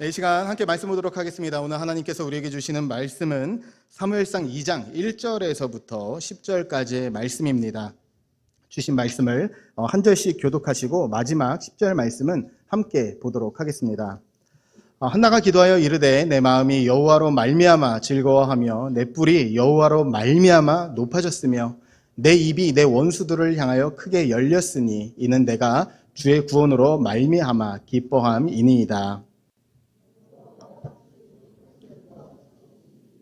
이 시간 함께 말씀 보도록 하겠습니다. 오늘 하나님께서 우리에게 주시는 말씀은 사무엘상 2장 1절에서부터 10절까지의 말씀입니다. 주신 말씀을 한 절씩 교독하시고 마지막 10절 말씀은 함께 보도록 하겠습니다. 한나가 기도하여 이르되 내 마음이 여호와로 말미암아 즐거워하며 내 뿔이 여호와로 말미암아 높아졌으며 내 입이 내 원수들을 향하여 크게 열렸으니 이는 내가 주의 구원으로 말미암아 기뻐함이니이다.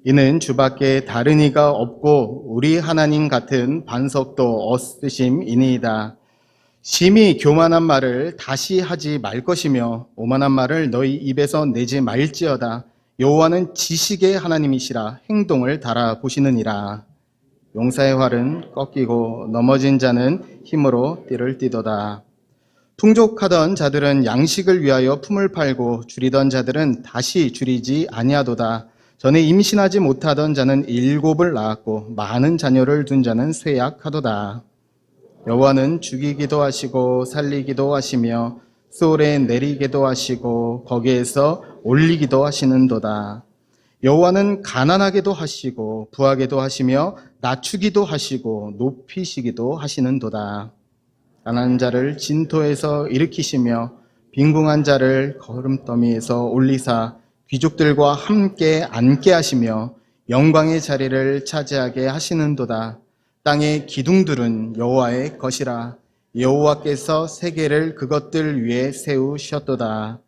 이는 주밖에 다른 이가 없고 우리 하나님 같은 반석도 없으심이니이다. 심히 교만한 말을 다시 하지 말 것이며 오만한 말을 너희 입에서 내지 말지어다. 여호와는 지식의 하나님이시라 행동을 달아보시느니라. 용사의 활은 꺾이고 넘어진 자는 힘으로 띠를 띠도다. 풍족하던 자들은 양식을 위하여 품을 팔고 줄이던 자들은 다시 줄이지 아니하도다. 전에 임신하지 못하던 자는 7을 낳았고 많은 자녀를 둔 자는 쇠약하도다. 여호와는 죽이기도 하시고 살리기도 하시며 소홀에 내리기도 하시고 거기에서 올리기도 하시는도다. 여호와는 가난하게도 하시고 부하게도 하시며 낮추기도 하시고 높이시기도 하시는도다. 가난한 자를 진토에서 일으키시며 빈궁한 자를 거름더미에서 올리사 귀족들과 함께 앉게 하시며 영광의 자리를 차지하게 하시는도다. 땅의 기둥들은 여호와의 것이라. 여호와께서 세계를 그것들 위에 세우셨도다.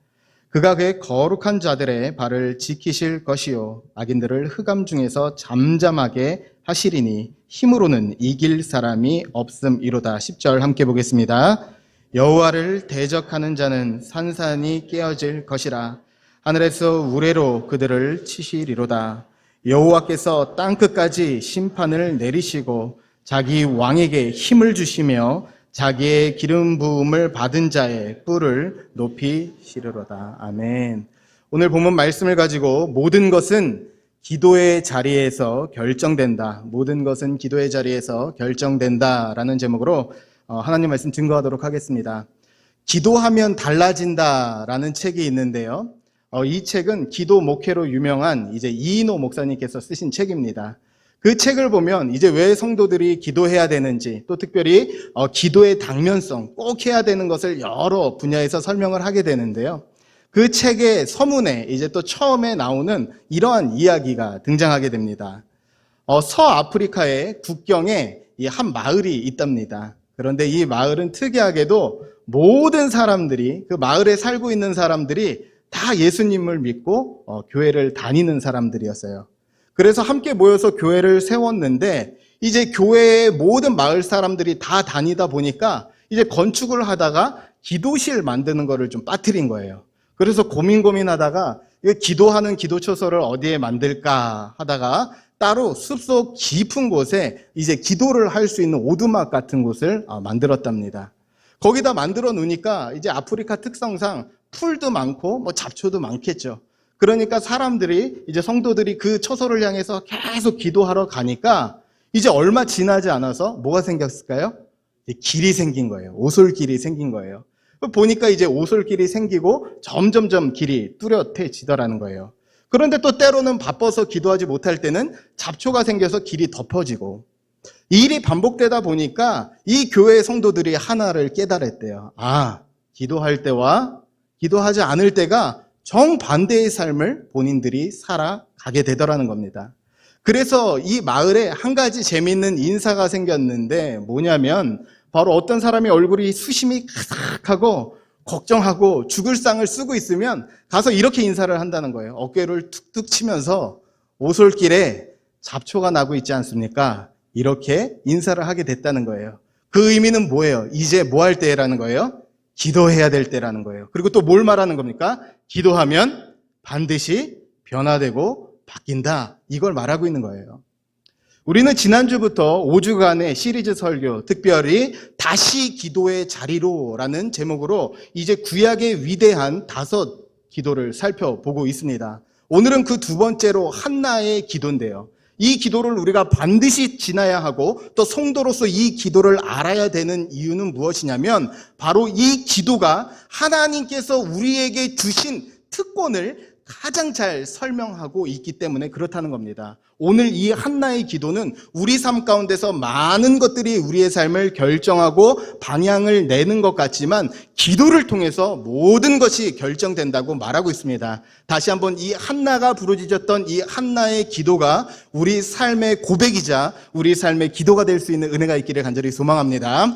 그가 그의 거룩한 자들의 발을 지키실 것이요 악인들을 흑암 중에서 잠잠하게 하시리니 힘으로는 이길 사람이 없음이로다. 10절 함께 보겠습니다. 여호와를 대적하는 자는 산산이 깨어질 것이라. 하늘에서 우레로 그들을 치시리로다. 여호와께서 땅끝까지 심판을 내리시고 자기 왕에게 힘을 주시며 자기의 기름 부음을 받은 자의 뿔을 높이시리로다. 아멘. 오늘 본문 말씀을 가지고 모든 것은 기도의 자리에서 결정된다. 모든 것은 기도의 자리에서 결정된다라는 제목으로 하나님 말씀 증거하도록 하겠습니다. 기도하면 달라진다라는 책이 있는데요. 이 책은 기도 목회로 유명한 이인호 목사님께서 쓰신 책입니다. 그 책을 보면 왜 성도들이 기도해야 되는지, 또 특별히 기도의 당면성, 꼭 해야 되는 것을 여러 분야에서 설명을 하게 되는데요. 그 책의 서문에 또 처음에 나오는 이러한 이야기가 등장하게 됩니다. 서아프리카의 국경에 한 마을이 있답니다. 그런데 이 마을은 특이하게도 모든 사람들이, 그 마을에 살고 있는 사람들이 다 예수님을 믿고 교회를 다니는 사람들이었어요. 그래서 함께 모여서 교회를 세웠는데 교회의 모든 마을 사람들이 다 다니다 보니까 건축을 하다가 기도실 만드는 거를 좀 빠뜨린 거예요. 그래서 고민하다가 기도하는 기도초소를 어디에 만들까 하다가 따로 숲속 깊은 곳에 기도를 할 수 있는 오두막 같은 곳을 만들었답니다. 거기다 만들어 놓으니까 아프리카 특성상 풀도 많고 잡초도 많겠죠. 그러니까 사람들이 성도들이 그 처소를 향해서 계속 기도하러 가니까 얼마 지나지 않아서 뭐가 생겼을까요? 길이 생긴 거예요. 오솔길이 생긴 거예요. 보니까 오솔길이 생기고 점점점 길이 뚜렷해지더라는 거예요. 그런데 또 때로는 바빠서 기도하지 못할 때는 잡초가 생겨서 길이 덮어지고, 이 일이 반복되다 보니까 이 교회의 성도들이 하나를 깨달았대요. 기도할 때와 기도하지 않을 때가 정반대의 삶을 본인들이 살아가게 되더라는 겁니다. 그래서 이 마을에 한 가지 재미있는 인사가 생겼는데 뭐냐면 바로 어떤 사람의 얼굴이 수심이 가득하고 걱정하고 죽을 상을 쓰고 있으면 가서 이렇게 인사를 한다는 거예요. 어깨를 툭툭 치면서 오솔길에 잡초가 나고 있지 않습니까? 이렇게 인사를 하게 됐다는 거예요. 그 의미는 뭐예요? 이제 뭐 할 때라는 거예요? 기도해야 될 때라는 거예요. 그리고 또 뭘 말하는 겁니까? 기도하면 반드시 변화되고 바뀐다. 이걸 말하고 있는 거예요. 우리는 지난주부터 5주간의 시리즈 설교, 특별히 다시 기도의 자리로라는 제목으로 구약의 위대한 5 기도를 살펴보고 있습니다. 오늘은 그 두 번째로 한나의 기도인데요. 이 기도를 우리가 반드시 지나야 하고 또 성도로서 이 기도를 알아야 되는 이유는 무엇이냐면 바로 이 기도가 하나님께서 우리에게 주신 특권을 가장 잘 설명하고 있기 때문에 그렇다는 겁니다. 오늘 이 한나의 기도는 우리 삶 가운데서 많은 것들이 우리의 삶을 결정하고 방향을 내는 것 같지만 기도를 통해서 모든 것이 결정된다고 말하고 있습니다. 다시 한번 이 한나가 부르짖었던 이 한나의 기도가 우리 삶의 고백이자 우리 삶의 기도가 될 수 있는 은혜가 있기를 간절히 소망합니다.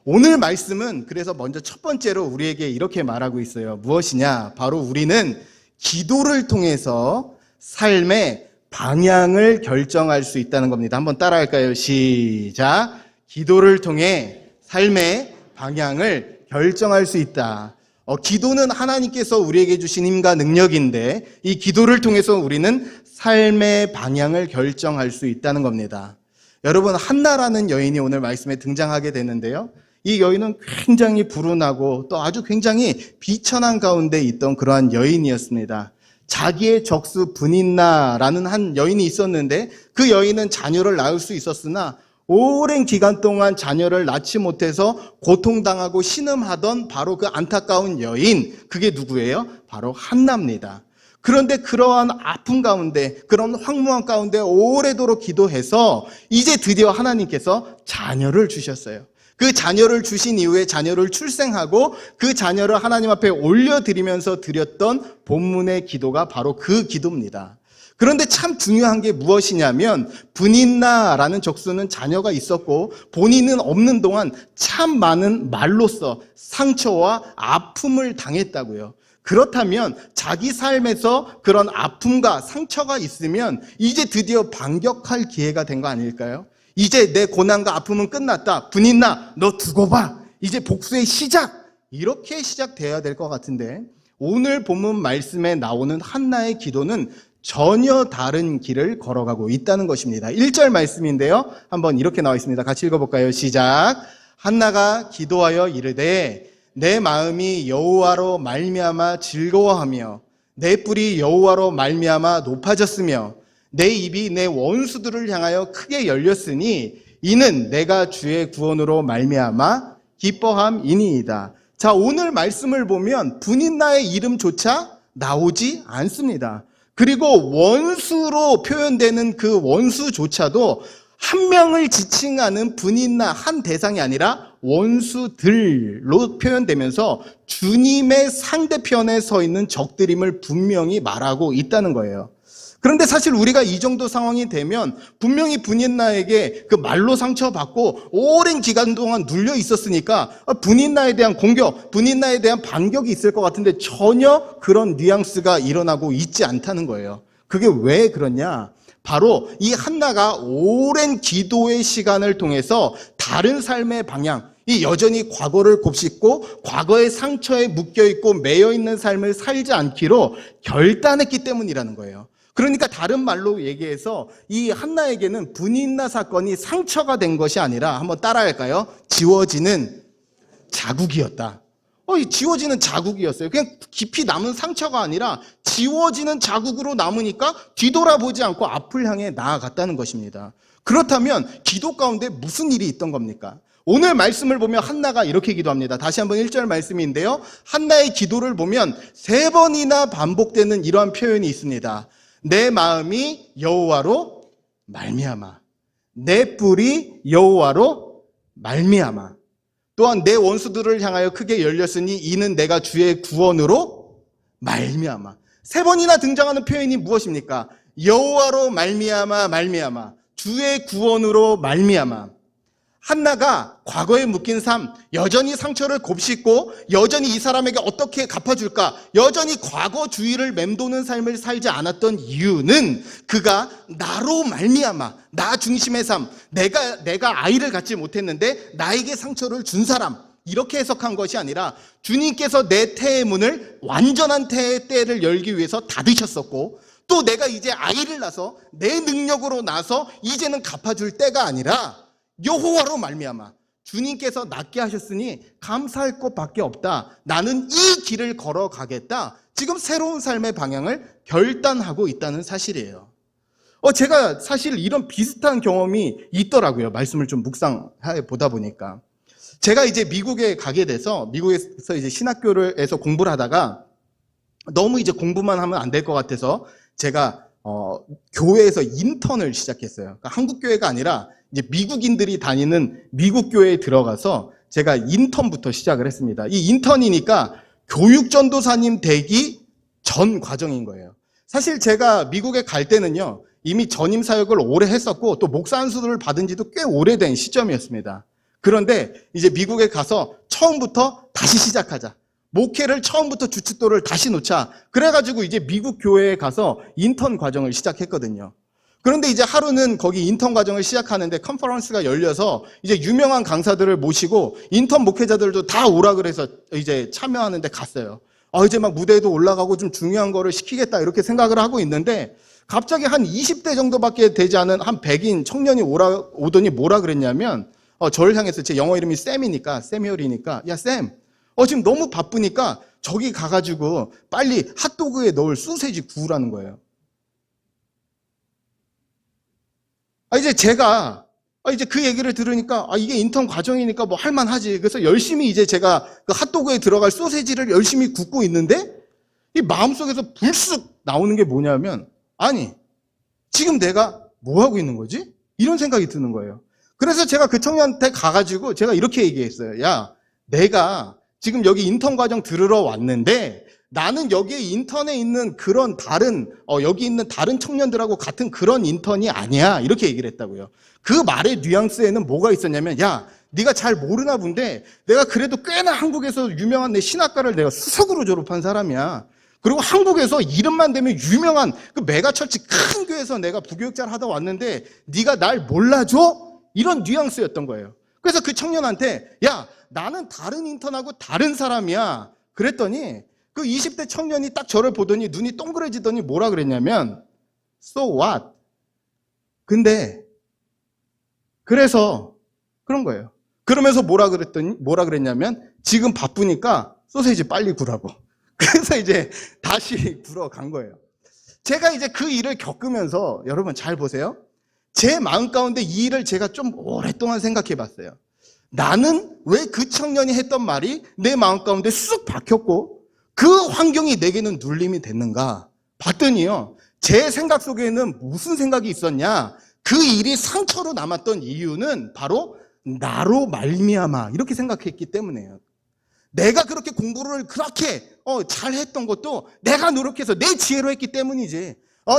오늘 말씀은 그래서 먼저 첫 번째로 우리에게 이렇게 말하고 있어요. 무엇이냐? 바로 우리는 기도를 통해서 삶의 방향을 결정할 수 있다는 겁니다. 한번 따라할까요? 시작. 기도를 통해 삶의 방향을 결정할 수 있다. 기도는 하나님께서 우리에게 주신 힘과 능력인데 이 기도를 통해서 우리는 삶의 방향을 결정할 수 있다는 겁니다. 여러분, 한나라는 여인이 오늘 말씀에 등장하게 되는데요. 이 여인은 굉장히 불운하고 또 아주 굉장히 비천한 가운데 있던 그러한 여인이었습니다. 자기의 적수 분인나라는 한 여인이 있었는데 그 여인은 자녀를 낳을 수 있었으나 오랜 기간 동안 자녀를 낳지 못해서 고통당하고 신음하던 바로 그 안타까운 여인, 그게 누구예요? 바로 한나입니다. 그런데 그러한 아픔 가운데, 그런 황무한 가운데 오래도록 기도해서 이제 드디어 하나님께서 자녀를 주셨어요. 그 자녀를 주신 이후에 자녀를 출생하고 그 자녀를 하나님 앞에 올려드리면서 드렸던 본문의 기도가 바로 그 기도입니다. 그런데 참 중요한 게 무엇이냐면 분인나라는 적수는 자녀가 있었고 본인은 없는 동안 참 많은 말로써 상처와 아픔을 당했다고요. 그렇다면 자기 삶에서 그런 아픔과 상처가 있으면 이제 드디어 반격할 기회가 된 거 아닐까요? 이제 내 고난과 아픔은 끝났다. 분인나, 너 두고 봐. 이제 복수의 시작. 이렇게 시작돼야 될 것 같은데 오늘 본문 말씀에 나오는 한나의 기도는 전혀 다른 길을 걸어가고 있다는 것입니다. 1절 말씀인데요. 한번 이렇게 나와 있습니다. 같이 읽어볼까요? 시작. 한나가 기도하여 이르되 내 마음이 여호와로 말미암아 즐거워하며 내 뿔이 여호와로 말미암아 높아졌으며 내 입이 내 원수들을 향하여 크게 열렸으니 이는 내가 주의 구원으로 말미암아 기뻐함이니이다. 자, 오늘 말씀을 보면 분인나의 이름조차 나오지 않습니다. 그리고 원수로 표현되는 그 원수조차도 한 명을 지칭하는 분인나 한 대상이 아니라 원수들로 표현되면서 주님의 상대편에 서 있는 적들임을 분명히 말하고 있다는 거예요. 그런데 사실 우리가 이 정도 상황이 되면 분명히 분인나에게 그 말로 상처받고 오랜 기간 동안 눌려 있었으니까 분인나에 대한 공격, 분인나에 대한 반격이 있을 것 같은데 전혀 그런 뉘앙스가 일어나고 있지 않다는 거예요. 그게 왜 그러냐? 바로 이 한나가 오랜 기도의 시간을 통해서 다른 삶의 방향, 이 여전히 과거를 곱씹고 과거의 상처에 묶여있고 매여있는 삶을 살지 않기로 결단했기 때문이라는 거예요. 그러니까 다른 말로 얘기해서 이 한나에게는 분인나 사건이 상처가 된 것이 아니라 한번 따라할까요? 지워지는 자국이었다. 지워지는 자국이었어요. 그냥 깊이 남은 상처가 아니라 지워지는 자국으로 남으니까 뒤돌아보지 않고 앞을 향해 나아갔다는 것입니다. 그렇다면 기도 가운데 무슨 일이 있던 겁니까? 오늘 말씀을 보면 한나가 이렇게 기도합니다. 다시 한번 1절 말씀인데요. 한나의 기도를 보면 3번이나 반복되는 이러한 표현이 있습니다. 내 마음이 여호와로 말미암아, 내 뿔이 여호와로 말미암아, 또한 내 원수들을 향하여 크게 열렸으니 이는 내가 주의 구원으로 말미암아. 3번이나 등장하는 표현이 무엇입니까? 여호와로 말미암아, 말미암아, 주의 구원으로 말미암아. 한나가 과거에 묶인 삶, 여전히 상처를 곱씹고 여전히 이 사람에게 어떻게 갚아줄까, 여전히 과거주의를 맴도는 삶을 살지 않았던 이유는 그가 나로 말미암아, 나 중심의 삶, 내가 아이를 갖지 못했는데 나에게 상처를 준 사람, 이렇게 해석한 것이 아니라 주님께서 내 태의 문을 완전한 태의 때를 열기 위해서 닫으셨었고 또 내가 이제 아이를 낳아서 내 능력으로 나서 이제는 갚아줄 때가 아니라 여호와로 말미암아 주님께서 낫게 하셨으니 감사할 것밖에 없다. 나는 이 길을 걸어가겠다. 지금 새로운 삶의 방향을 결단하고 있다는 사실이에요. 제가 사실 이런 비슷한 경험이 있더라고요. 말씀을 좀 묵상해 보다 보니까. 제가 이제 미국에 가게 돼서 미국에서 이제 신학교에서 공부를 하다가 너무 이제 공부만 하면 안 될 것 같아서 제가 교회에서 인턴을 시작했어요. 그러니까 한국 교회가 아니라 이제 미국인들이 다니는 미국 교회에 들어가서 제가 인턴부터 시작을 했습니다. 이 인턴이니까 교육전도사님 되기 전 과정인 거예요. 사실 제가 미국에 갈 때는요, 이미 전임 사역을 오래 했었고 또 목사 안수를 받은 지도 꽤 오래된 시점이었습니다. 그런데 이제 미국에 가서 처음부터 다시 시작하자. 목회를 처음부터 주춧돌을 다시 놓자. 그래가지고 이제 미국 교회에 가서 인턴 과정을 시작했거든요. 그런데 이제 하루는 거기 인턴 과정을 시작하는데 컨퍼런스가 열려서 이제 유명한 강사들을 모시고 인턴 목회자들도 다 오라 그래서 이제 참여하는데 갔어요. 이제 막 무대에도 올라가고 좀 중요한 거를 시키겠다 이렇게 생각을 하고 있는데 갑자기 한 20대 정도밖에 되지 않은 한 백인 청년이 오더니 뭐라 그랬냐면 저를 향해서 제 영어 이름이 세미얼이니까 야 쌤, 지금 너무 바쁘니까 저기 가가지고 빨리 핫도그에 넣을 소세지 구우라는 거예요. 이제 제가 이제 그 얘기를 들으니까 이게 인턴 과정이니까 뭐 할만하지. 그래서 열심히 이제 제가 그 핫도그에 들어갈 소세지를 열심히 굽고 있는데 이 마음속에서 불쑥 나오는 게 뭐냐면 아니 지금 내가 뭐 하고 있는 거지? 이런 생각이 드는 거예요. 그래서 제가 그 청년한테 가가지고 제가 이렇게 얘기했어요. 야, 내가 지금 여기 인턴 과정 들으러 왔는데 나는 여기에 인턴에 있는 그런 여기 있는 다른 청년들하고 같은 그런 인턴이 아니야. 이렇게 얘기를 했다고요. 그 말의 뉘앙스에는 뭐가 있었냐면 야, 네가 잘 모르나 본데 내가 그래도 꽤나 한국에서 유명한 내 신학과를 내가 수석으로 졸업한 사람이야. 그리고 한국에서 이름만 대면 유명한 그 메가처치 큰 교회에서 내가 부교육자를 하다 왔는데 네가 날 몰라줘? 이런 뉘앙스였던 거예요. 그래서 그 청년한테 야, 나는 다른 인턴하고 다른 사람이야. 그랬더니 그 20대 청년이 딱 저를 보더니 눈이 동그래지더니 뭐라 그랬냐면 So what? 근데 그래서 그런 거예요. 그러면서 뭐라 그랬냐면 지금 바쁘니까 소세지 빨리 구라고. 그래서 이제 다시 구러 간 거예요. 제가 이제 그 일을 겪으면서 여러분 잘 보세요. 제 마음 가운데 이 일을 제가 좀 오랫동안 생각해 봤어요. 나는 왜 그 청년이 했던 말이 내 마음 가운데 쑥 박혔고 그 환경이 내게는 눌림이 됐는가 봤더니요. 제 생각 속에는 무슨 생각이 있었냐. 그 일이 상처로 남았던 이유는 바로 나로 말미암아 이렇게 생각했기 때문이에요. 내가 그렇게 공부를 그렇게 잘했던 것도 내가 노력해서 내 지혜로 했기 때문이지.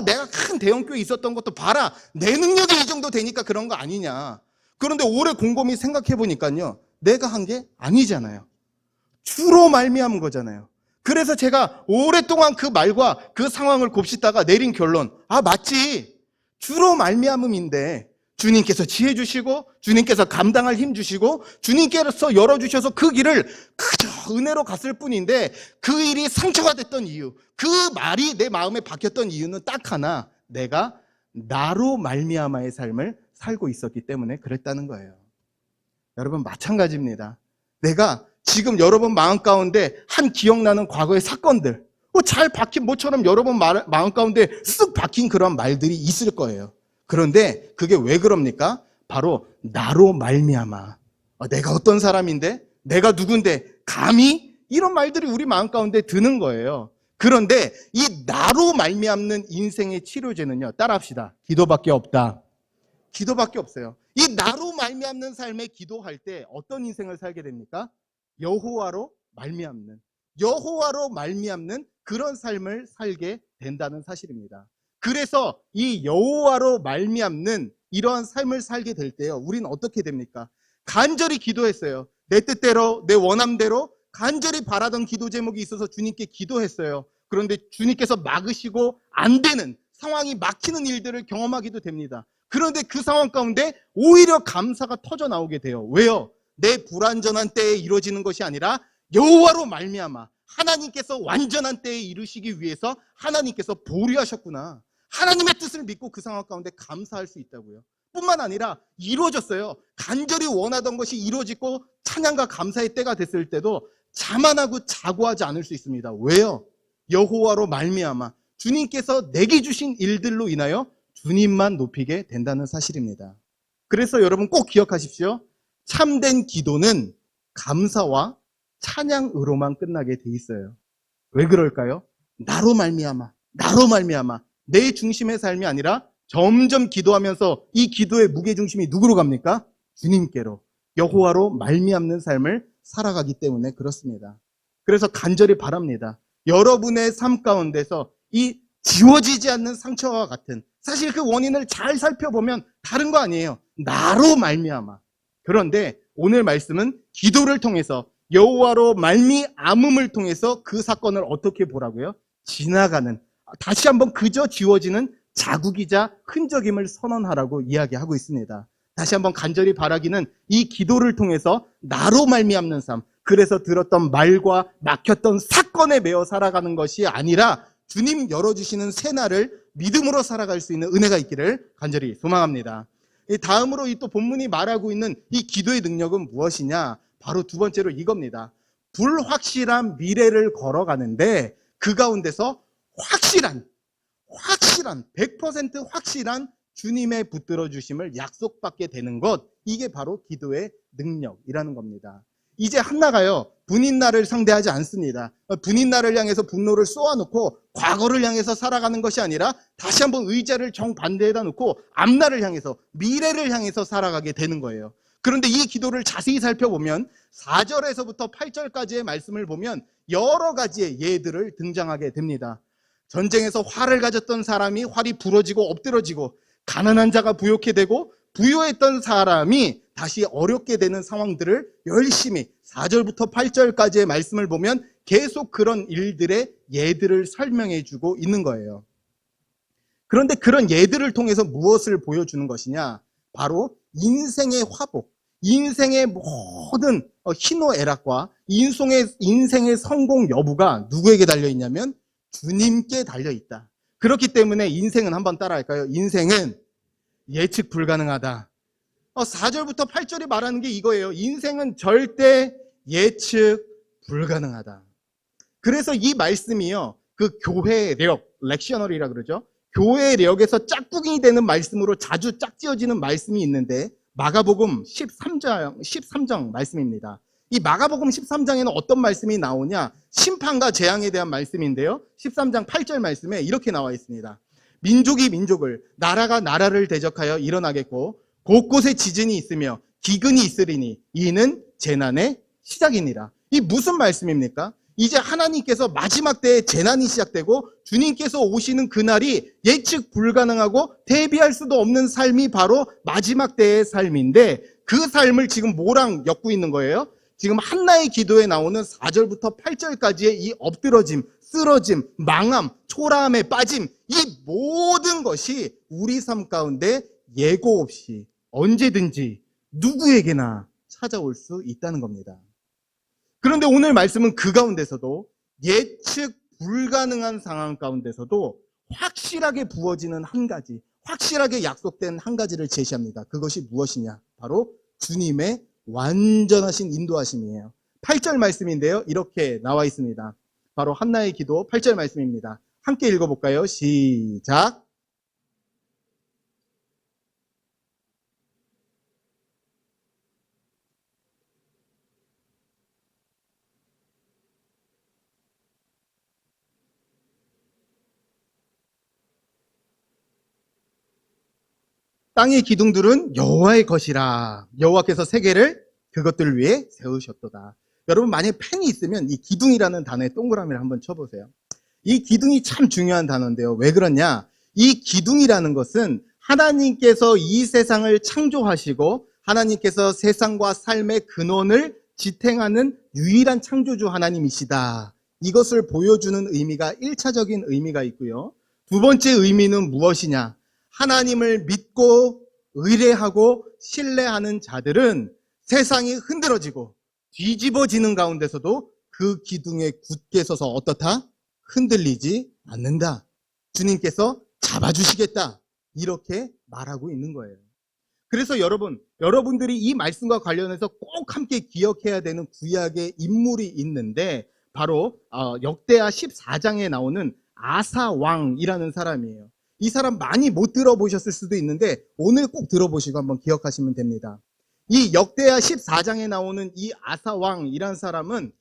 내가 큰 대형교회 있었던 것도 봐라. 내 능력이 이 정도 되니까 그런 거 아니냐. 그런데 오래 곰곰이 생각해 보니까요. 내가 한 게 아니잖아요. 주로 말미암은 거잖아요. 그래서 제가 오랫동안 그 말과 그 상황을 곱씹다가 내린 결론. 맞지. 주로 말미암음인데 주님께서 지혜 주시고 주님께서 감당할 힘 주시고 주님께서 열어주셔서 그 길을 그저 은혜로 갔을 뿐인데 그 일이 상처가 됐던 이유, 그 말이 내 마음에 박혔던 이유는 딱 하나. 내가 나로 말미암아의 삶을 살고 있었기 때문에 그랬다는 거예요. 여러분 마찬가지입니다. 내가 지금 여러분 마음 가운데 한 기억나는 과거의 사건들 잘 박힌 모처럼 여러분 마음 가운데 쓱 박힌 그런 말들이 있을 거예요. 그런데 그게 왜 그럽니까? 바로 나로 말미암아. 내가 어떤 사람인데? 내가 누군데? 감히? 이런 말들이 우리 마음 가운데 드는 거예요. 그런데 이 나로 말미암는 인생의 치료제는요. 따라합시다. 기도밖에 없다. 기도밖에 없어요. 이 나로 말미암는 삶에 기도할 때 어떤 인생을 살게 됩니까? 여호와로 말미암는 그런 삶을 살게 된다는 사실입니다. 그래서 이 여호와로 말미암는 이러한 삶을 살게 될 때요. 우리는 어떻게 됩니까? 간절히 기도했어요. 내 뜻대로 내 원함대로 간절히 바라던 기도 제목이 있어서 주님께 기도했어요. 그런데 주님께서 막으시고 안 되는 상황이 막히는 일들을 경험하기도 됩니다. 그런데 그 상황 가운데 오히려 감사가 터져 나오게 돼요. 왜요? 내 불완전한 때에 이루어지는 것이 아니라 여호와로 말미암아 하나님께서 완전한 때에 이루시기 위해서 하나님께서 보류하셨구나. 하나님의 뜻을 믿고 그 상황 가운데 감사할 수 있다고요. 뿐만 아니라 이루어졌어요. 간절히 원하던 것이 이루어지고 찬양과 감사의 때가 됐을 때도 자만하고 자고하지 않을 수 있습니다. 왜요? 여호와로 말미암아 주님께서 내게 주신 일들로 인하여 주님만 높이게 된다는 사실입니다. 그래서 여러분 꼭 기억하십시오. 참된 기도는 감사와 찬양으로만 끝나게 돼 있어요. 왜 그럴까요? 나로 말미암아 내 중심의 삶이 아니라 점점 기도하면서 이 기도의 무게중심이 누구로 갑니까? 주님께로, 여호와로 말미암는 삶을 살아가기 때문에 그렇습니다. 그래서 간절히 바랍니다. 여러분의 삶 가운데서 이 지워지지 않는 상처와 같은, 사실 그 원인을 잘 살펴보면 다른 거 아니에요. 나로 말미암아. 그런데 오늘 말씀은 기도를 통해서, 여호와로 말미암음을 통해서 그 사건을 어떻게 보라고요? 지나가는, 다시 한번 그저 지워지는 자국이자 흔적임을 선언하라고 이야기하고 있습니다. 다시 한번 간절히 바라기는 이 기도를 통해서 나로 말미암는 삶, 그래서 들었던 말과 막혔던 사건에 매어 살아가는 것이 아니라 주님 열어주시는 새날을 믿음으로 살아갈 수 있는 은혜가 있기를 간절히 소망합니다. 다음으로 이 또 본문이 말하고 있는 이 기도의 능력은 무엇이냐? 바로 두 번째로 이겁니다. 불확실한 미래를 걸어가는데 그 가운데서 확실한 100% 확실한 주님의 붙들어 주심을 약속받게 되는 것, 이게 바로 기도의 능력이라는 겁니다. 이제 한나가요, 분인나를 상대하지 않습니다. 분인나를 향해서 분노를 쏘아놓고 과거를 향해서 살아가는 것이 아니라 다시 한번 의자를 정반대에다 놓고 앞날을 향해서, 미래를 향해서 살아가게 되는 거예요. 그런데 이 기도를 자세히 살펴보면 4절에서부터 8절까지의 말씀을 보면 여러 가지의 예들을 등장하게 됩니다. 전쟁에서 활을 가졌던 사람이 활이 부러지고 엎드러지고, 가난한 자가 부욕해 되고 부유했던 사람이 다시 어렵게 되는 상황들을 열심히 4절부터 8절까지의 말씀을 보면 계속 그런 일들의 예들을 설명해 주고 있는 거예요. 그런데 그런 예들을 통해서 무엇을 보여주는 것이냐? 바로 인생의 화복, 인생의 모든 희노애락과 인생의 성공 여부가 누구에게 달려있냐면 주님께 달려있다. 그렇기 때문에 인생은 한번 따라할까요? 인생은 예측 불가능하다. 4절부터 8절이 말하는 게 이거예요. 인생은 절대 예측 불가능하다. 그래서 이 말씀이요, 그 교회력, 렉셔너리라 그러죠. 교회력에서 짝꿍이 되는 말씀으로 자주 짝지어지는 말씀이 있는데, 마가복음 13장 말씀입니다. 이 마가복음 13장에는 어떤 말씀이 나오냐? 심판과 재앙에 대한 말씀인데요. 13장 8절 말씀에 이렇게 나와 있습니다. 민족이 민족을, 나라가 나라를 대적하여 일어나겠고 곳곳에 지진이 있으며 기근이 있으리니 이는 재난의 시작이니라. 이 무슨 말씀입니까? 이제 하나님께서 마지막 때에 재난이 시작되고 주님께서 오시는 그날이 예측 불가능하고 대비할 수도 없는 삶이 바로 마지막 때의 삶인데, 그 삶을 지금 뭐랑 엮고 있는 거예요? 지금 한나의 기도에 나오는 4절부터 8절까지의 이 엎드러짐, 쓰러짐, 망함, 초라함에 빠짐, 이 모든 것이 우리 삶 가운데 예고 없이 언제든지 누구에게나 찾아올 수 있다는 겁니다. 그런데 오늘 말씀은 그 가운데서도, 예측 불가능한 상황 가운데서도 확실하게 부어지는 한 가지, 확실하게 약속된 한 가지를 제시합니다. 그것이 무엇이냐? 바로 주님의 완전하신 인도하심이에요. 8절 말씀인데요, 이렇게 나와 있습니다. 바로 한나의 기도 8절 말씀입니다. 함께 읽어볼까요? 시작. 땅의 기둥들은 여호와의 것이라. 여호와께서 세계를 그것들을 위해 세우셨도다. 여러분, 만약에 펜이 있으면 이 기둥이라는 단어에 동그라미를 한번 쳐보세요. 이 기둥이 참 중요한 단어인데요. 왜 그러냐? 이 기둥이라는 것은 하나님께서 이 세상을 창조하시고 하나님께서 세상과 삶의 근원을 지탱하는 유일한 창조주 하나님이시다. 이것을 보여주는 의미가 1차적인 의미가 있고요. 두 번째 의미는 무엇이냐? 하나님을 믿고 의뢰하고 신뢰하는 자들은 세상이 흔들어지고 뒤집어지는 가운데서도 그 기둥에 굳게 서서 어떻다? 흔들리지 않는다. 주님께서 잡아주시겠다. 이렇게 말하고 있는 거예요. 그래서 여러분들이 이 말씀과 관련해서 꼭 함께 기억해야 되는 구약의 인물이 있는데, 바로 역대하 14장에 나오는 아사 왕이라는 사람이에요. 이 사람 많이 못 들어보셨을 수도 있는데 오늘 꼭 들어보시고 한번 기억하시면 됩니다. 이 역대하 14장에 나오는 이 아사 왕이라는 사람은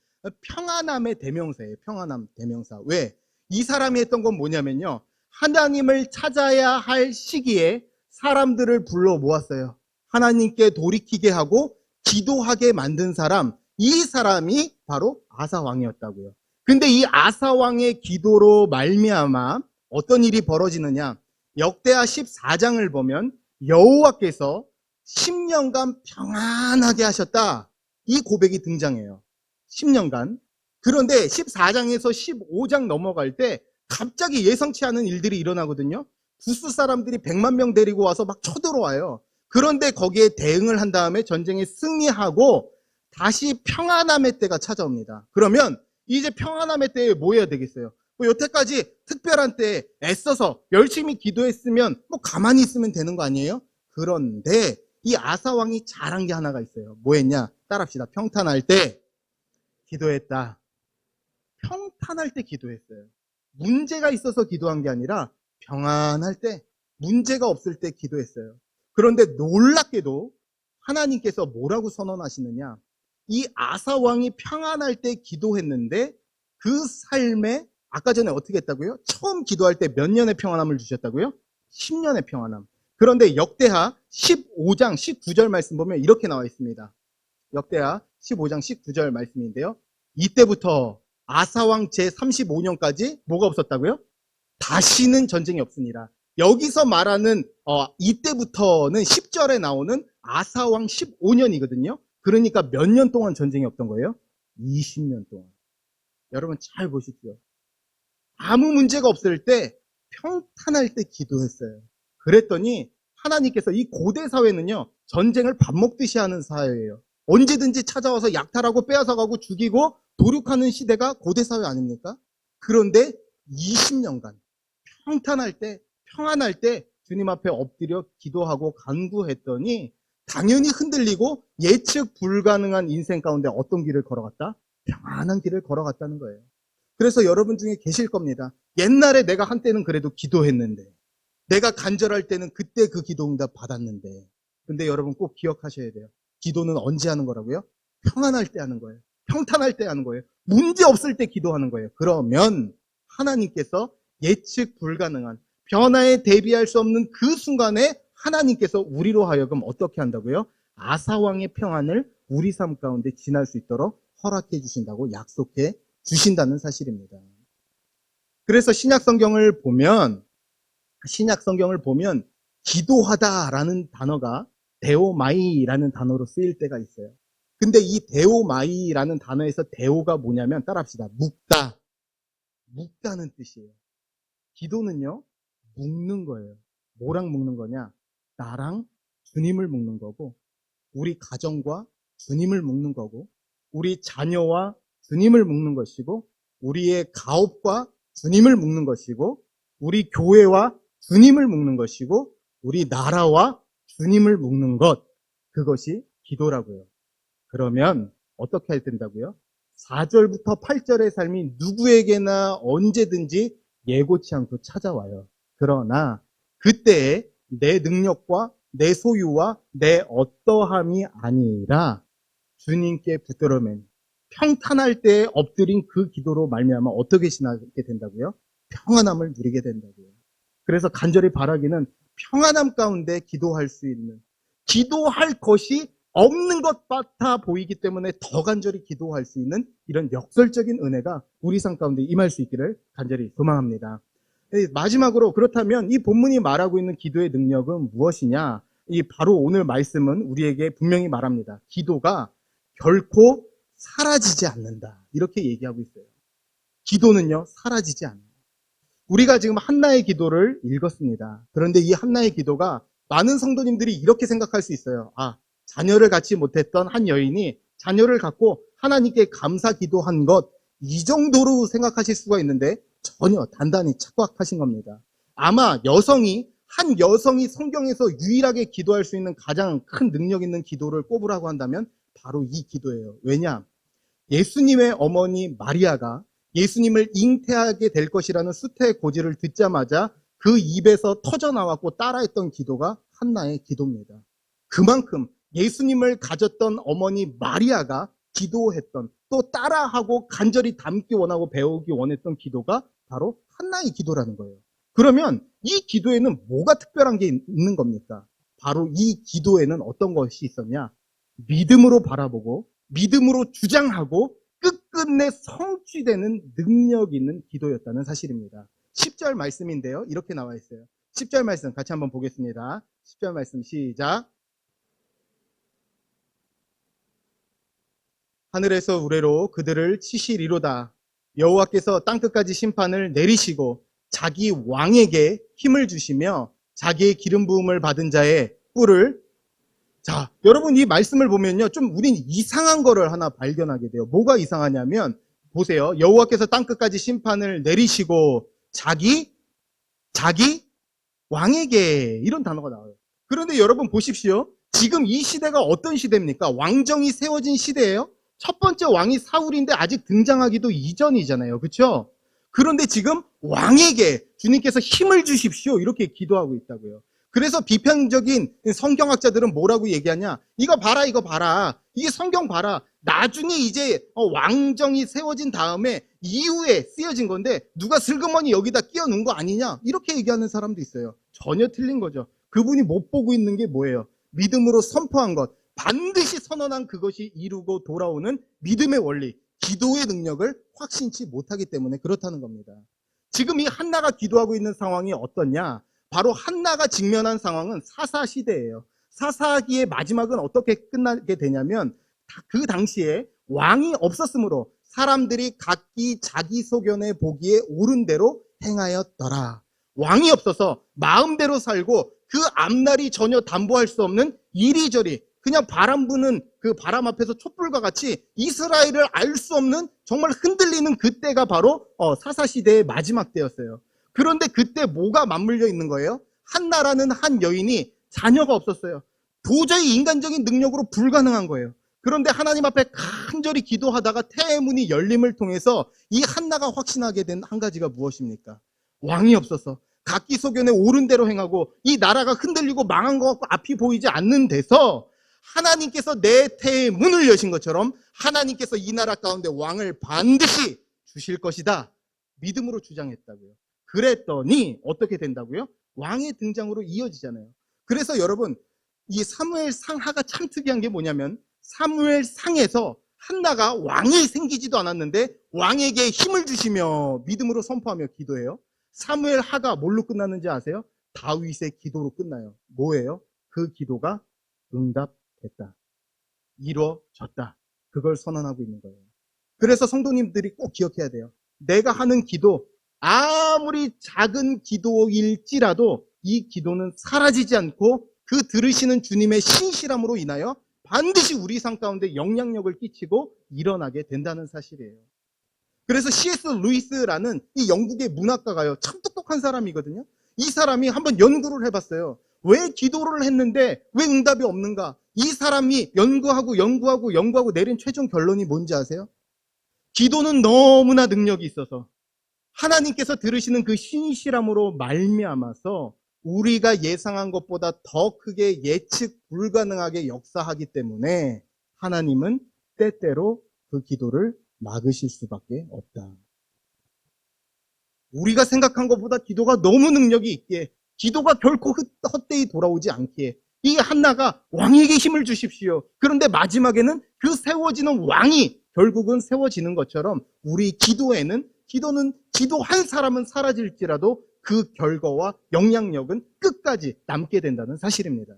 평안함의 대명사예요. 평안함 대명사. 왜? 이 사람이 했던 건 뭐냐면요. 하나님을 찾아야 할 시기에 사람들을 불러 모았어요. 하나님께 돌이키게 하고 기도하게 만든 사람, 이 사람이 바로 아사 왕이었다고요. 근데 이 아사 왕의 기도로 말미암아 어떤 일이 벌어지느냐? 역대하 14장을 보면 여호와께서 10년간 평안하게 하셨다. 이 고백이 등장해요. 10년간. 그런데 14장에서 15장 넘어갈 때 갑자기 예상치 않은 일들이 일어나거든요. 구스 사람들이 100만 명 데리고 와서 막 쳐들어와요. 그런데 거기에 대응을 한 다음에 전쟁에 승리하고 다시 평안함의 때가 찾아옵니다. 그러면 이제 평안함의 때에 뭐 해야 되겠어요? 뭐 여태까지 특별한 때에 애써서 열심히 기도했으면 뭐 가만히 있으면 되는 거 아니에요? 그런데 이 아사 왕이 잘한 게 하나가 있어요. 뭐 했냐? 따라합시다. 평탄할 때 기도했다. 평탄할 때 기도했어요. 문제가 있어서 기도한 게 아니라 평안할 때, 문제가 없을 때 기도했어요. 그런데 놀랍게도 하나님께서 뭐라고 선언하시느냐? 이 아사 왕이 평안할 때 기도했는데 그 삶에 아까 전에 어떻게 했다고요? 처음 기도할 때 몇 년의 평안함을 주셨다고요? 10년의 평안함. 그런데 역대하 15장 19절 말씀 보면 이렇게 나와 있습니다. 역대하 15장 19절 말씀인데요. 이때부터 아사왕 제35년까지 뭐가 없었다고요? 다시는 전쟁이 없으니라. 여기서 말하는 이때부터는 10절에 나오는 아사왕 15년이거든요. 그러니까 몇 년 동안 전쟁이 없던 거예요? 20년 동안. 여러분 잘 보십시오. 아무 문제가 없을 때 평탄할 때 기도했어요. 그랬더니 하나님께서 이 고대 사회는요, 전쟁을 밥 먹듯이 하는 사회예요. 언제든지 찾아와서 약탈하고 빼앗아가고 죽이고 도륙하는 시대가 고대 사회 아닙니까? 그런데 20년간 평탄할 때, 평안할 때 주님 앞에 엎드려 기도하고 간구했더니 당연히 흔들리고 예측 불가능한 인생 가운데 어떤 길을 걸어갔다? 평안한 길을 걸어갔다는 거예요. 그래서 여러분 중에 계실 겁니다. 옛날에 내가 한때는 그래도 기도했는데, 내가 간절할 때는 그때 그 기도 응답 받았는데. 근데 여러분 꼭 기억하셔야 돼요. 기도는 언제 하는 거라고요? 평안할 때 하는 거예요. 평탄할 때 하는 거예요. 문제 없을 때 기도하는 거예요. 그러면 하나님께서 예측 불가능한, 변화에 대비할 수 없는 그 순간에 하나님께서 우리로 하여금 어떻게 한다고요? 아사왕의 평안을 우리 삶 가운데 지날 수 있도록 허락해 주신다고 약속해 주신다는 사실입니다. 그래서 신약 성경을 보면 기도하다라는 단어가 데오마이라는 단어로 쓰일 때가 있어요. 근데 이 데오마이라는 단어에서 데오가 뭐냐면 따라합시다. 묵다는 뜻이에요. 기도는요, 묵는 거예요. 뭐랑 묵는 거냐? 나랑 주님을 묵는 거고, 우리 가정과 주님을 묵는 거고, 우리 자녀와 주님을 묵는 것이고, 우리의 가업과 주님을 묵는 것이고, 우리 교회와 주님을 묵는 것이고, 우리 나라와 주님을 묵는 것, 그것이 기도라고요. 그러면 어떻게 해야 된다고요? 4절부터 8절의 삶이 누구에게나 언제든지 예고치 않고 찾아와요. 그러나 그때에 내 능력과 내 소유와 내 어떠함이 아니라 주님께 붙들어맨 평탄할 때 엎드린 그 기도로 말미암아 어떻게 지나게 된다고요? 평안함을 누리게 된다고요. 그래서 간절히 바라기는 평안함 가운데 기도할 수 있는, 기도할 것이 없는 것 같아 보이기 때문에 더 간절히 기도할 수 있는 이런 역설적인 은혜가 우리 삶 가운데 임할 수 있기를 간절히 소망합니다. 마지막으로 그렇다면 이 본문이 말하고 있는 기도의 능력은 무엇이냐? 이 바로 오늘 말씀은 우리에게 분명히 말합니다. 기도가 결코 사라지지 않는다. 이렇게 얘기하고 있어요. 기도는요, 사라지지 않아요. 우리가 지금 한나의 기도를 읽었습니다. 그런데 이 한나의 기도가 많은 성도님들이 이렇게 생각할 수 있어요. 자녀를 갖지 못했던 한 여인이 자녀를 갖고 하나님께 감사 기도한 것, 이 정도로 생각하실 수가 있는데 전혀 단단히 착각하신 겁니다. 아마 한 여성이 성경에서 유일하게 기도할 수 있는 가장 큰 능력 있는 기도를 꼽으라고 한다면 바로 이 기도예요. 왜냐? 예수님의 어머니 마리아가 예수님을 잉태하게 될 것이라는 수태의 고지를 듣자마자 그 입에서 터져나왔고 따라했던 기도가 한나의 기도입니다. 그만큼 예수님을 가졌던 어머니 마리아가 기도했던, 또 따라하고 간절히 담기 원하고 배우기 원했던 기도가 바로 한나의 기도라는 거예요. 그러면 이 기도에는 뭐가 특별한 게 있는 겁니까? 바로 이 기도에는 어떤 것이 있었냐? 믿음으로 바라보고 믿음으로 주장하고 끝끝내 성취되는 능력 있는 기도였다는 사실입니다. 10절 말씀인데요. 이렇게 나와 있어요. 10절 말씀 같이 한번 보겠습니다. 10절 말씀 시작. 하늘에서 우레로 그들을 치시리로다. 여호와께서 땅끝까지 심판을 내리시고 자기 왕에게 힘을 주시며 자기의 기름 부음을 받은 자의 뿔을. 자, 여러분 이 말씀을 보면요, 좀 우린 이상한 거를 하나 발견하게 돼요. 뭐가 이상하냐면 보세요. 여호와께서 땅끝까지 심판을 내리시고 자기 왕에게, 이런 단어가 나와요. 그런데 여러분 보십시오. 지금 이 시대가 어떤 시대입니까? 왕정이 세워진 시대예요. 첫 번째 왕이 사울인데 아직 등장하기도 이전이잖아요. 그렇죠? 그런데 지금 왕에게 주님께서 힘을 주십시오, 이렇게 기도하고 있다고요. 그래서 비판적인 성경학자들은 뭐라고 얘기하냐? 이거 봐라, 이거 봐라. 이게 성경 봐라. 나중에 이제 왕정이 세워진 다음에 이후에 쓰여진 건데 누가 슬그머니 여기다 끼워 넣은 거 아니냐? 이렇게 얘기하는 사람도 있어요. 전혀 틀린 거죠. 그분이 못 보고 있는 게 뭐예요? 믿음으로 선포한 것, 반드시 선언한 그것이 이루고 돌아오는 믿음의 원리, 기도의 능력을 확신치 못하기 때문에 그렇다는 겁니다. 지금 이 한나가 기도하고 있는 상황이 어떠냐? 바로 한나가 직면한 상황은 사사시대예요. 사사기의 마지막은 어떻게 끝나게 되냐면 그 당시에 왕이 없었으므로 사람들이 각기 자기 소견에 보기에 옳은 대로 행하였더라. 왕이 없어서 마음대로 살고 그 앞날이 전혀 담보할 수 없는 이리저리 그냥 바람 부는 그 바람 앞에서 촛불과 같이 이스라엘을 알 수 없는 정말 흔들리는 그때가 바로 사사시대의 마지막 때였어요. 그런데 그때 뭐가 맞물려 있는 거예요? 한나라는 한 여인이 자녀가 없었어요. 도저히 인간적인 능력으로 불가능한 거예요. 그런데 하나님 앞에 간절히 기도하다가 태의 문이 열림을 통해서 이 한나가 확신하게 된 한 가지가 무엇입니까? 왕이 없어서 각기 소견에 옳은 대로 행하고 이 나라가 흔들리고 망한 것 같고 앞이 보이지 않는 데서 하나님께서 내 태의 문을 여신 것처럼 하나님께서 이 나라 가운데 왕을 반드시 주실 것이다. 믿음으로 주장했다고요. 그랬더니 어떻게 된다고요? 왕의 등장으로 이어지잖아요. 그래서 여러분 이 사무엘 상하가 참 특이한 게 뭐냐면 사무엘 상에서 한나가 왕이 생기지도 않았는데 왕에게 힘을 주시며 믿음으로 선포하며 기도해요. 사무엘 하가 뭘로 끝났는지 아세요? 다윗의 기도로 끝나요. 뭐예요? 그 기도가 응답됐다. 이루어졌다. 그걸 선언하고 있는 거예요. 그래서 성도님들이 꼭 기억해야 돼요. 내가 하는 기도 아무리 작은 기도일지라도 이 기도는 사라지지 않고 그 들으시는 주님의 신실함으로 인하여 반드시 우리 삶 가운데 영향력을 끼치고 일어나게 된다는 사실이에요. 그래서 C.S. 루이스라는 이 영국의 문학가가요, 참 똑똑한 사람이거든요. 이 사람이 한번 연구를 해봤어요. 왜 기도를 했는데 왜 응답이 없는가? 이 사람이 연구하고 내린 최종 결론이 뭔지 아세요? 기도는 너무나 능력이 있어서 하나님께서 들으시는 그 신실함으로 말미암아서 우리가 예상한 것보다 더 크게 예측 불가능하게 역사하기 때문에 하나님은 때때로 그 기도를 막으실 수밖에 없다. 우리가 생각한 것보다 기도가 너무 능력이 있기에 기도가 결코 헛되이 돌아오지 않기에 이 한나가 왕에게 힘을 주십시오. 그런데 마지막에는 그 세워지는 왕이 결국은 세워지는 것처럼 우리 기도는 기도한 사람은 사라질지라도 그 결과와 영향력은 끝까지 남게 된다는 사실입니다.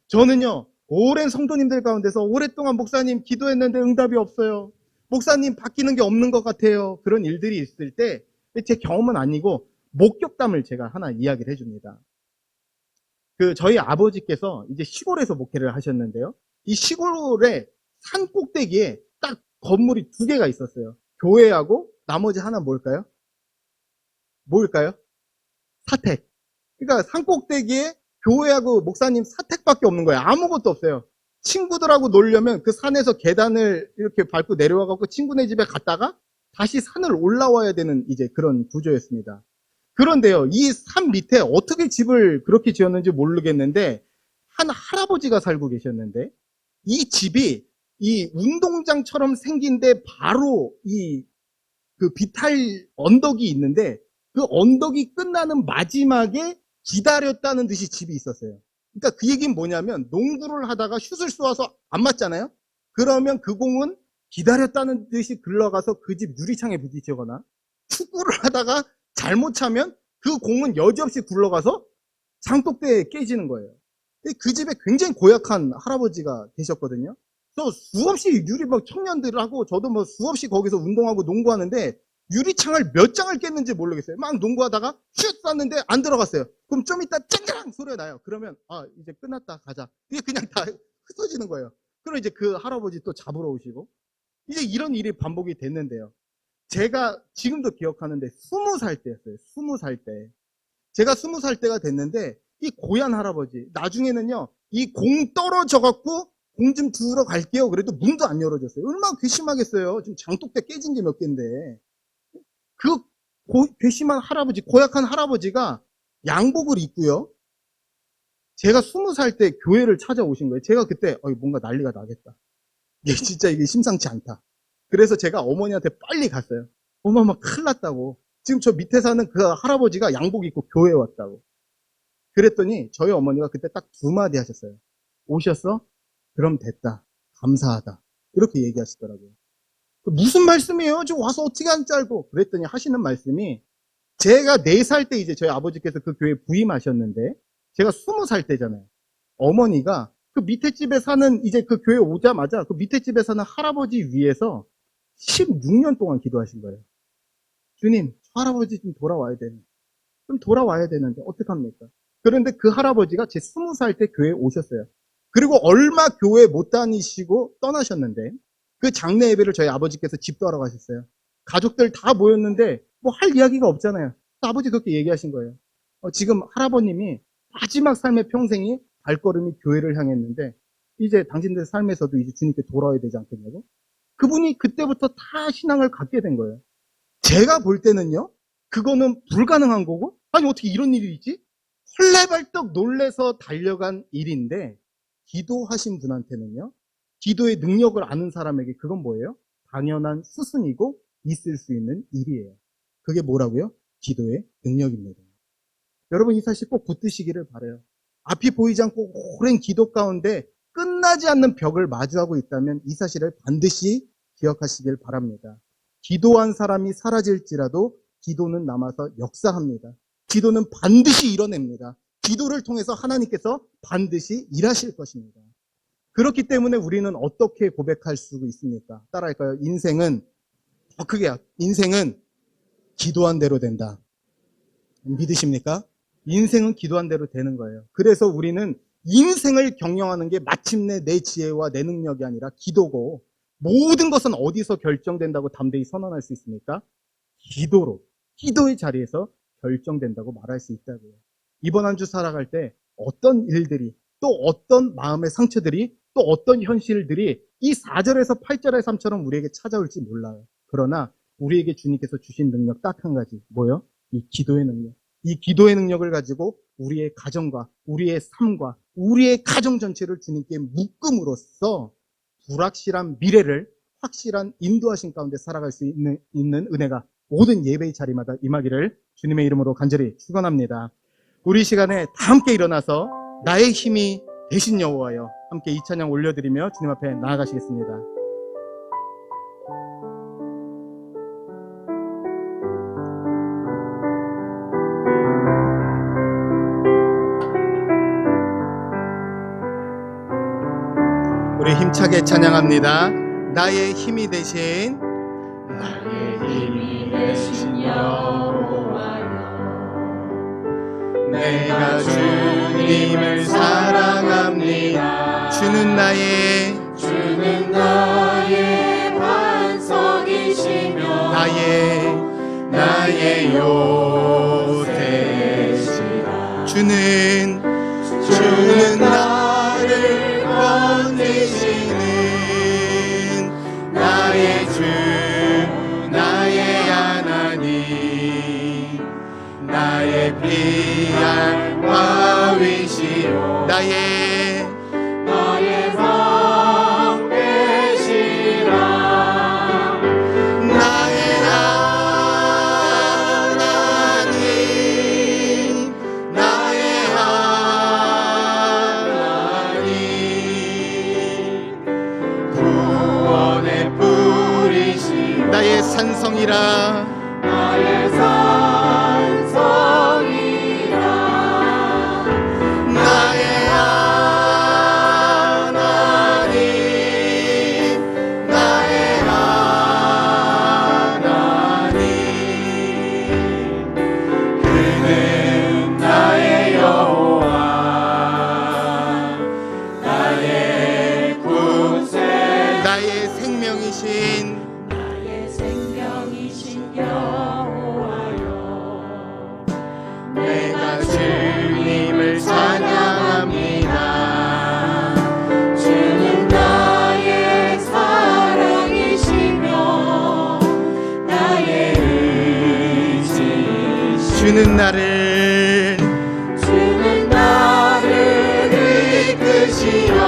저는요, 오랜 성도님들 가운데서 오랫동안 목사님 기도했는데 응답이 없어요. 목사님 바뀌는 게 없는 것 같아요. 그런 일들이 있을 때 제 경험은 아니고 목격담을 제가 하나 이야기를 해줍니다. 저희 아버지께서 이제 시골에서 목회를 하셨는데요. 이 시골에 산 꼭대기에 딱 건물이 두 개가 있었어요. 교회하고 나머지 하나 뭘까요? 사택. 그러니까 산 꼭대기에 교회하고 목사님 사택밖에 없는 거예요. 아무것도 없어요. 친구들하고 놀려면 그 산에서 계단을 이렇게 밟고 내려와갖고 친구네 집에 갔다가 다시 산을 올라와야 되는 이제 그런 구조였습니다. 그런데요, 이 산 밑에 어떻게 집을 그렇게 지었는지 모르겠는데 한 할아버지가 살고 계셨는데 이 집이 이 운동장처럼 생긴 데 바로 그 비탈 언덕이 있는데 그 언덕이 끝나는 마지막에 기다렸다는 듯이 집이 있었어요. 그러니까 그 얘기는 뭐냐면 농구를 하다가 슛을 쏘아서 안 맞잖아요. 그러면 그 공은 기다렸다는 듯이 굴러가서 그 집 유리창에 부딪히거나, 축구를 하다가 잘못 차면 그 공은 여지없이 굴러가서 장독대에 깨지는 거예요. 그 집에 굉장히 고약한 할아버지가 계셨거든요. 또 수없이 유리 막 청년들하고 저도 뭐 수없이 거기서 운동하고 농구하는데 유리창을 몇 장을 깼는지 모르겠어요. 막 농구하다가 슛 쐈는데 안 들어갔어요. 그럼 좀 이따 쨍쨍 소리가 나요. 그러면 이제 끝났다 가자. 이게 그냥 다 흩어지는 거예요. 그럼 이제 그 할아버지 또 잡으러 오시고, 이제 이런 일이 반복이 됐는데요. 제가 지금도 기억하는데 20살 때였어요. 20살 때. 제가 20살 때가 됐는데 이 고얀 할아버지, 나중에는요, 이 공 떨어져갖고 공 좀 주우러 갈게요. 그래도 문도 안 열어줬어요. 얼마나 괘씸하겠어요. 지금 장독대 깨진 게 몇 개인데. 그 괘씸한 할아버지, 고약한 할아버지가 양복을 입고요. 제가 20살 때 교회를 찾아오신 거예요. 제가 그때 뭔가 난리가 나겠다. 이게 진짜 이게 심상치 않다. 그래서 제가 어머니한테 빨리 갔어요. 어머마 큰일 났다고. 지금 저 밑에 사는 그 할아버지가 양복 입고 교회에 왔다고. 그랬더니 저희 어머니가 그때 딱 두 마디 하셨어요. 오셨어? 그럼 됐다. 감사하다. 이렇게 얘기하시더라고요. 무슨 말씀이에요? 저 와서 어떻게 하는지 알고. 그랬더니 하시는 말씀이, 제가 4살 때 이제 저희 아버지께서 그 교회에 부임하셨는데 제가 20살 때잖아요. 어머니가 그 밑에 집에 사는, 이제 그 교회 오자마자 그 밑에 집에 사는 할아버지 위해서 16년 동안 기도하신 거예요. 주님, 저 할아버지 좀 돌아와야 되는데. 좀 돌아와야 되는데 어떡합니까? 그런데 그 할아버지가 제 20살 때 교회에 오셨어요. 그리고 얼마 교회 못 다니시고 떠나셨는데 그 장례 예배를 저희 아버지께서 집도하러 가셨어요. 가족들 다 모였는데 뭐 할 이야기가 없잖아요. 아버지 그렇게 얘기하신 거예요. 지금 할아버님이 마지막 삶의 평생이 발걸음이 교회를 향했는데 이제 당신들 삶에서도 이제 주님께 돌아와야 되지 않겠냐고. 그분이 그때부터 다 신앙을 갖게 된 거예요. 제가 볼 때는요, 그거는 불가능한 거고, 아니 어떻게 이런 일이 있지? 헐레벌떡 놀래서 달려간 일인데, 기도하신 분한테는요, 기도의 능력을 아는 사람에게 그건 뭐예요? 당연한 수순이고 있을 수 있는 일이에요. 그게 뭐라고요? 기도의 능력입니다. 여러분 이 사실 꼭 붙드시기를 바라요. 앞이 보이지 않고 오랜 기도 가운데 끝나지 않는 벽을 마주하고 있다면 이 사실을 반드시 기억하시길 바랍니다. 기도한 사람이 사라질지라도 기도는 남아서 역사합니다. 기도는 반드시 이뤄냅니다. 기도를 통해서 하나님께서 반드시 일하실 것입니다. 그렇기 때문에 우리는 어떻게 고백할 수 있습니까? 따라할까요? 인생은, 더 크게, 인생은 기도한 대로 된다. 믿으십니까? 인생은 기도한 대로 되는 거예요. 그래서 우리는 인생을 경영하는 게 마침내 내 지혜와 내 능력이 아니라 기도고, 모든 것은 어디서 결정된다고 담대히 선언할 수 있습니까? 기도로, 기도의 자리에서 결정된다고 말할 수 있다고요. 이번 한 주 살아갈 때 어떤 일들이, 또 어떤 마음의 상처들이, 또 어떤 현실들이 이 4절에서 8절의 삶처럼 우리에게 찾아올지 몰라요. 그러나 우리에게 주님께서 주신 능력 딱 한 가지, 뭐요? 이 기도의 능력. 이 기도의 능력을 가지고 우리의 가정과 우리의 삶과 우리의 가정 전체를 주님께 묶음으로써 불확실한 미래를 확실한 인도하신 가운데 살아갈 수 있는 은혜가 모든 예배의 자리마다 임하기를 주님의 이름으로 간절히 축원합니다. 우리 시간에 다 함께 일어나서 나의 힘이 되신 여호와여 함께 이 찬양 올려드리며 주님 앞에 나아가시겠습니다. 우리 힘차게 찬양합니다. 나의 힘이 되신 여호와여 내가 주님을 사랑합니다. 주는 나의 반석이시며 나의 요새시라. 주는 나를 건지시는 나의 주 나의 하나님, 나의 피할 바위시오, 나의 방 되시라. 나의 내가 주님을 찬양합니다. 주는 나의 사랑이시며 나의 의지. 주는 나를 이끄시어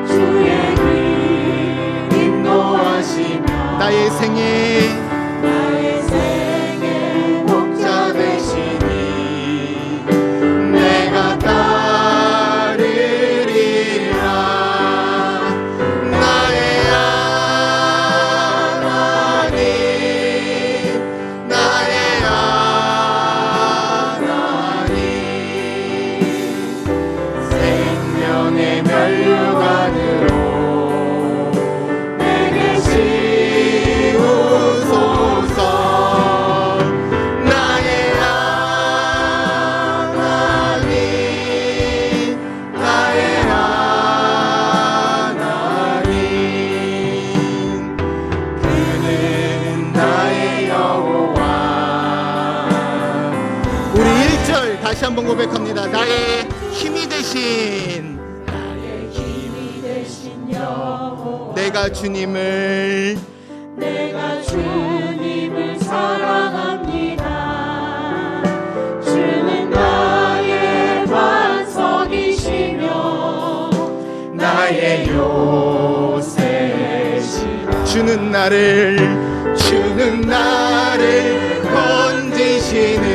주의 길 인도하시며 나의 생에 목자 되시니 내가 따르리라. 나의 하나님, 나의 하나님, 생명의 면류관으로 내게 씌우소서. 나의 하나님, 나의 하나님, 그는 나의 여호와. 우리 1절 다시 한번 고백합니다. 나의 힘이 되신 여호와 내가 주님을 사랑합니다. 주는 나의 반석이시며 나의 요새시라. 주는 나를 건지시는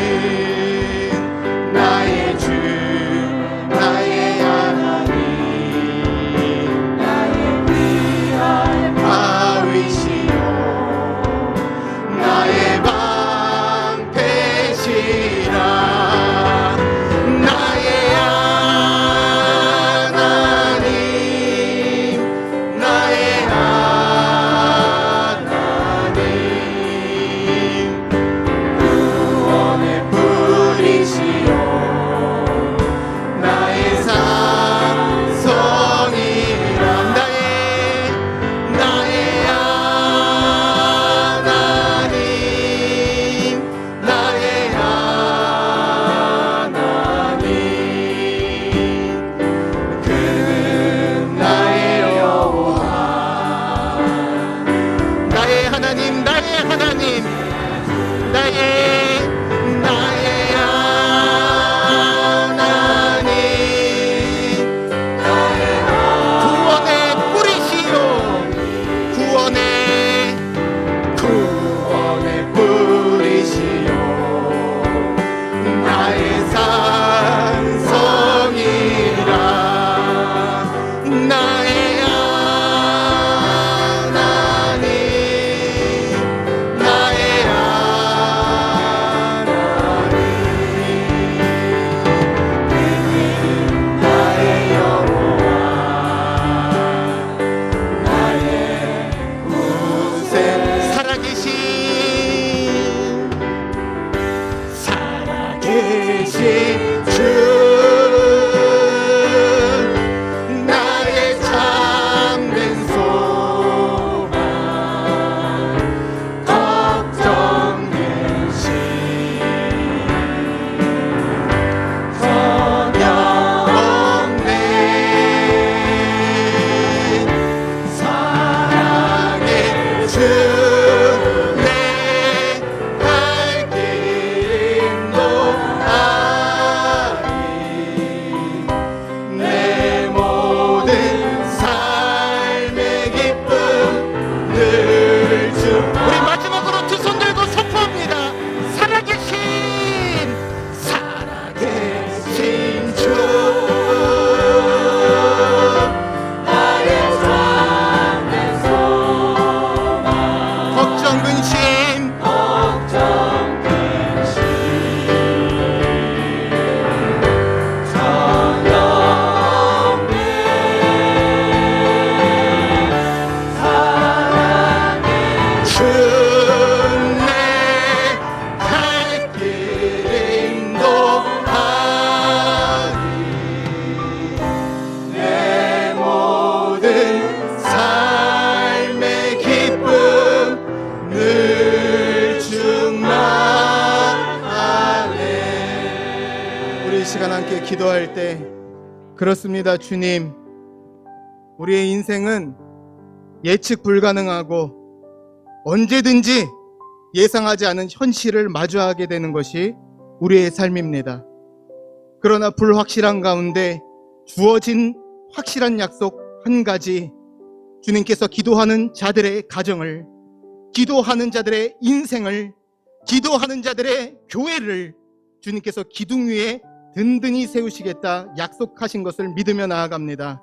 나의 주, 나의 하나님, 나의 위할 바위시여 나의 방패시라. 나의 하나님, 나의 하나님, 구원의 뿌리시여 나의 산성이라. 나의 하나님, 나의 하나님, 그는 나의 여호와. 나의 하나님, 나의 하나님, 나의 하나님, 구원의 뿌리시요 구원의 뿌리시요 나의 산성이라. 나의 하나님, 나의 하나님, 나의 여호와, 나의 구세. 살아계신 주, 나의 참된 소망, 걱정 대신 전혀 없네. 사랑의 주, 내 갈 길 인도하시네. 이 시간 함께 기도할 때 그렇습니다. 주님, 우리의 인생은 예측 불가능하고 언제든지 예상하지 않은 현실을 마주하게 되는 것이 우리의 삶입니다. 그러나 불확실한 가운데 주어진 확실한 약속 한 가지, 주님께서 기도하는 자들의 가정을, 기도하는 자들의 인생을, 기도하는 자들의 교회를 주님께서 기둥 위에 든든히 세우시겠다 약속하신 것을 믿으며 나아갑니다.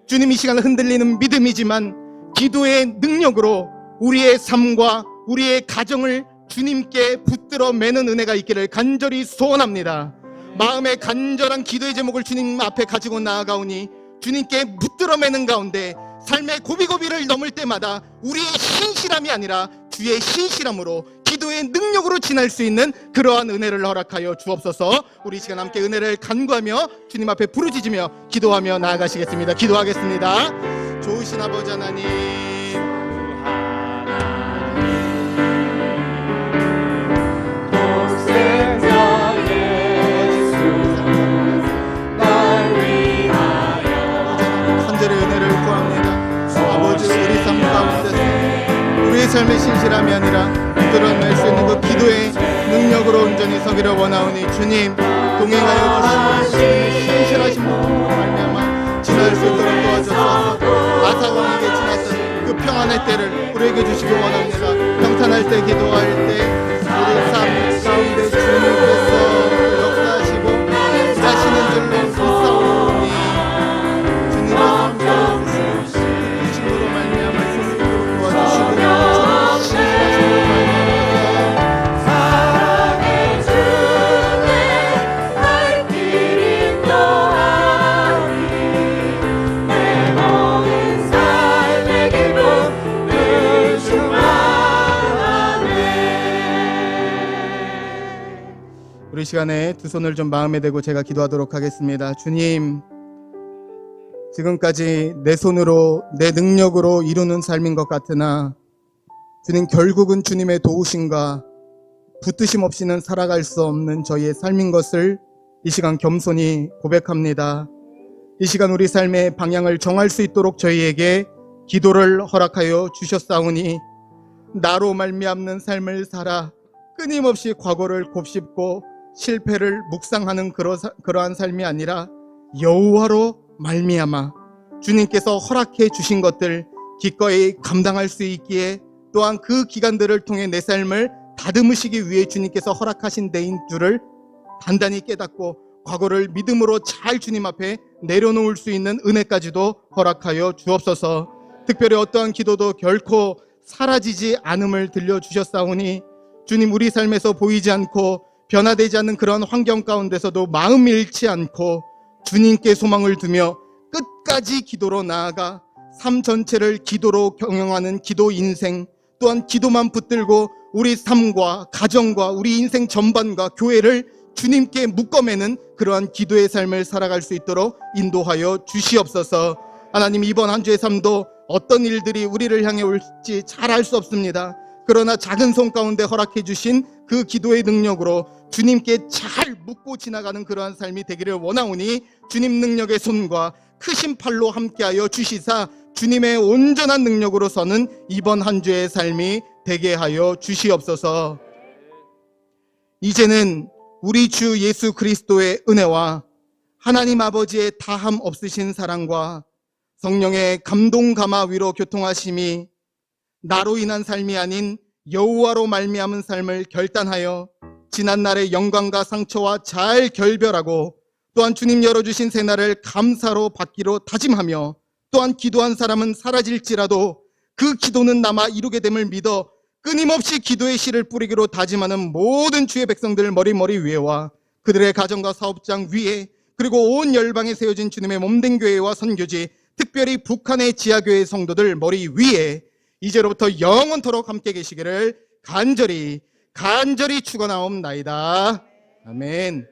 주님, 이 시간을 흔들리는 믿음이지만 기도의 능력으로 우리의 삶과 우리의 가정을 주님께 붙들어 매는 은혜가 있기를 간절히 소원합니다. 마음의 간절한 기도의 제목을 주님 앞에 가지고 나아가오니 주님께 붙들어 매는 가운데 삶의 고비고비를 넘을 때마다 우리의 신실함이 아니라 주의 신실함으로 기도의 능력으로 지날 수 있는 그러한 은혜를 허락하여 주옵소서. 우리 이 시간 함께 은혜를 간구하며 주님 앞에 부르짖으며 기도하며 나아가시겠습니다. 기도하겠습니다. 좋으신 아버지 하나님, 간절히 은혜를 구합니다. 아버지, 우리 삶 가운데서 우리의 삶의 신실함이 아니라 붙들어낼 수 있는 그 기도의 능력으로 온전히 서기를 원하오니 주님, 동행하여 주시고 주님의 신실하신 분으로 말미암아 지날 수 있도록 도와주소서. 아사왕에게 지났던 그 평안의 때를 우리에게 주시기 원합니다. 평탄할 때, 기도할 때 우리 삶 가운데 주님께서 역사하시고 일하시는 줄로 믿사오니 주님의 삶 가운데 주심으로 말미암아 수 있도록 도와주시고 주님의 신실하신 분으로 말미암아 사랑의 주내 갈 길 인도하니 내 모든 삶의 기쁨 늘 충만하네. 우리 시간에 두 손을 좀 마음에 대고 제가 기도하도록 하겠습니다. 주님, 지금까지 내 손으로 내 능력으로 이루는 삶인 것 같으나 주님, 결국은 주님의 도우심과 붙드심 없이는 살아갈 수 없는 저희의 삶인 것을 이 시간 겸손히 고백합니다. 이 시간 우리 삶의 방향을 정할 수 있도록 저희에게 기도를 허락하여 주셨사오니 나로 말미암는 삶을 살아 끊임없이 과거를 곱씹고 실패를 묵상하는 그러한 삶이 아니라 여호와로 말미암아 주님께서 허락해 주신 것들 기꺼이 감당할 수 있기에, 또한 그 기간들을 통해 내 삶을 다듬으시기 위해 주님께서 허락하신 데인 줄을 단단히 깨닫고 과거를 믿음으로 잘 주님 앞에 내려놓을 수 있는 은혜까지도 허락하여 주옵소서. 특별히 어떠한 기도도 결코 사라지지 않음을 들려주셨사오니 주님, 우리 삶에서 보이지 않고 변화되지 않는 그런 환경 가운데서도 마음 잃지 않고 주님께 소망을 두며 끝까지 기도로 나아가 삶 전체를 기도로 경영하는 기도 인생, 또한 기도만 붙들고 우리 삶과 가정과 우리 인생 전반과 교회를 주님께 묶어매는 그러한 기도의 삶을 살아갈 수 있도록 인도하여 주시옵소서. 하나님, 이번 한 주의 삶도 어떤 일들이 우리를 향해 올지 잘 알 수 없습니다. 그러나 작은 손 가운데 허락해 주신 그 기도의 능력으로 주님께 잘 묶고 지나가는 그러한 삶이 되기를 원하오니 주님 능력의 손과 크신 팔로 함께하여 주시사 주님의 온전한 능력으로 서는 이번 한 주의 삶이 되게 하여 주시옵소서. 이제는 우리 주 예수 그리스도의 은혜와 하나님 아버지의 다함 없으신 사랑과 성령의 감동 감화 위로 교통하심이 나로 인한 삶이 아닌 여호와로 말미암은 삶을 결단하여 지난날의 영광과 상처와 잘 결별하고, 또한 주님 열어주신 새날을 감사로 받기로 다짐하며, 또한 기도한 사람은 사라질지라도 그 기도는 남아 이루게 됨을 믿어 끊임없이 기도의 씨를 뿌리기로 다짐하는 모든 주의 백성들 머리 위에와 그들의 가정과 사업장 위에, 그리고 온 열방에 세워진 주님의 몸된 교회와 선교지, 특별히 북한의 지하교회 성도들 머리 위에 이제로부터 영원토록 함께 계시기를 간절히 축원하옵나이다. 아멘.